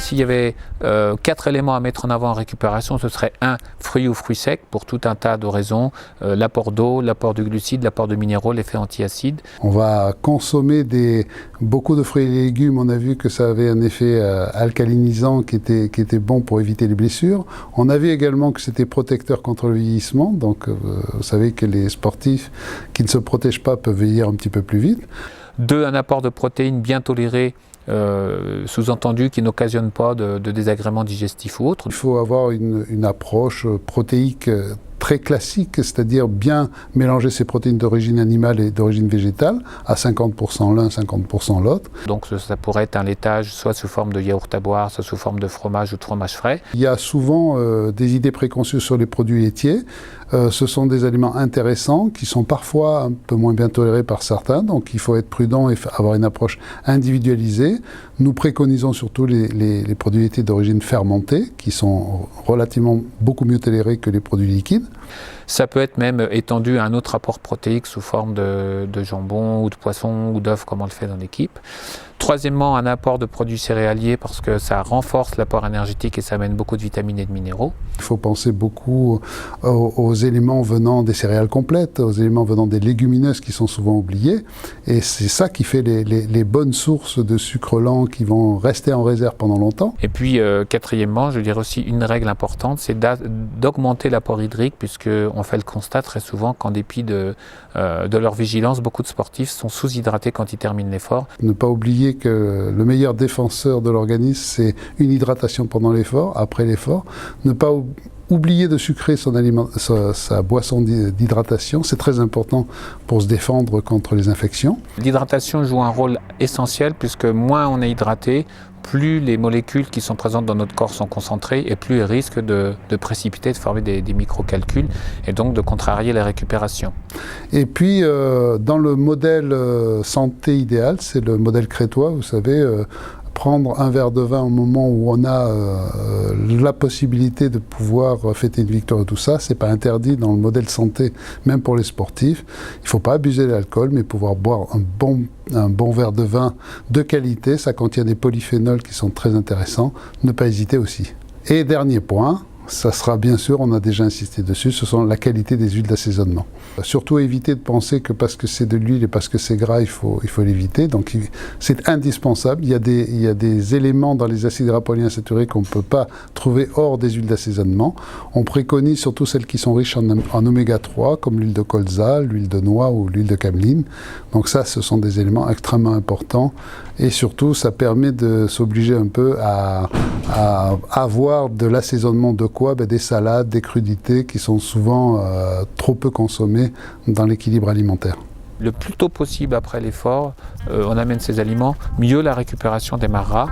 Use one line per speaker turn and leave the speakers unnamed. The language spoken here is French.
S'il y avait 4 éléments à mettre en avant en récupération, ce serait 1, fruits ou fruits secs, pour tout un tas de raisons, l'apport d'eau, l'apport de glucides, l'apport de minéraux, l'effet antiacide.
On va consommer beaucoup de fruits et légumes, on a vu que ça avait un effet alcalinisant qui était bon pour éviter les blessures. On a vu également que c'était protecteur contre le vieillissement, donc vous savez que les sportifs qui ne se protègent pas peuvent vieillir un petit peu plus vite.
2, un apport de protéines bien toléré, sous-entendu qui n'occasionne pas de désagréments digestifs ou autres.
Il faut avoir une approche protéique très classique, c'est-à-dire bien mélanger ces protéines d'origine animale et d'origine végétale, à 50% l'un, 50% l'autre.
Donc ça pourrait être un laitage soit sous forme de yaourt à boire, soit sous forme de fromage ou de fromage frais.
Il y a souvent des idées préconçues sur les produits laitiers. Ce sont des aliments intéressants qui sont parfois un peu moins bien tolérés par certains, donc il faut être prudent et avoir une approche individualisée. Nous préconisons surtout les produits laitiers d'origine fermentée, qui sont relativement beaucoup mieux tolérés que les produits liquides.
Ça peut être même étendu à un autre apport protéique sous forme de jambon ou de poisson ou d'œufs comme on le fait dans l'équipe. Troisièmement, un apport de produits céréaliers parce que ça renforce l'apport énergétique et ça amène beaucoup de vitamines et de minéraux.
Il faut penser beaucoup aux éléments venant des céréales complètes, aux éléments venant des légumineuses qui sont souvent oubliés. Et c'est ça qui fait les bonnes sources de sucre lent qui vont rester en réserve pendant longtemps.
Et puis, quatrièmement, je dirais aussi une règle importante, c'est d'augmenter l'apport hydrique puisqu'on fait le constat très souvent qu'en dépit de leur vigilance, beaucoup de sportifs sont sous-hydratés quand ils terminent l'effort.
Ne pas oublier que le meilleur défenseur de l'organisme, c'est une hydratation pendant l'effort, après l'effort. Ne pas oublier de sucrer sa boisson d'hydratation, c'est très important pour se défendre contre les infections.
L'hydratation joue un rôle essentiel puisque moins on est hydraté, plus les molécules qui sont présentes dans notre corps sont concentrées et plus elles risquent de précipiter, de former des microcalculs et donc de contrarier la récupération.
Et puis, dans le modèle santé idéal, c'est le modèle crétois, vous savez, prendre un verre de vin au moment où on a la possibilité de pouvoir fêter une victoire et tout ça, c'est pas interdit dans le modèle santé, même pour les sportifs. Il faut pas abuser de l'alcool, mais pouvoir boire un bon verre de vin de qualité, ça contient des polyphénols qui sont très intéressants, ne pas hésiter aussi. Et dernier point, ça sera bien sûr, on a déjà insisté dessus, ce sont la qualité des huiles d'assaisonnement. Surtout éviter de penser que parce que c'est de l'huile et parce que c'est gras, il faut l'éviter. Donc c'est indispensable. Il y a des éléments dans les acides gras polyinsaturés qu'on ne peut pas trouver hors des huiles d'assaisonnement. On préconise surtout celles qui sont riches en oméga 3, comme l'huile de colza, l'huile de noix ou l'huile de cameline. Donc ça, ce sont des éléments extrêmement importants. Et surtout, ça permet de s'obliger un peu à avoir de l'assaisonnement de quoi? Des salades, des crudités qui sont souvent trop peu consommées dans l'équilibre alimentaire.
Le plus tôt possible après l'effort, on amène ces aliments, mieux la récupération démarrera.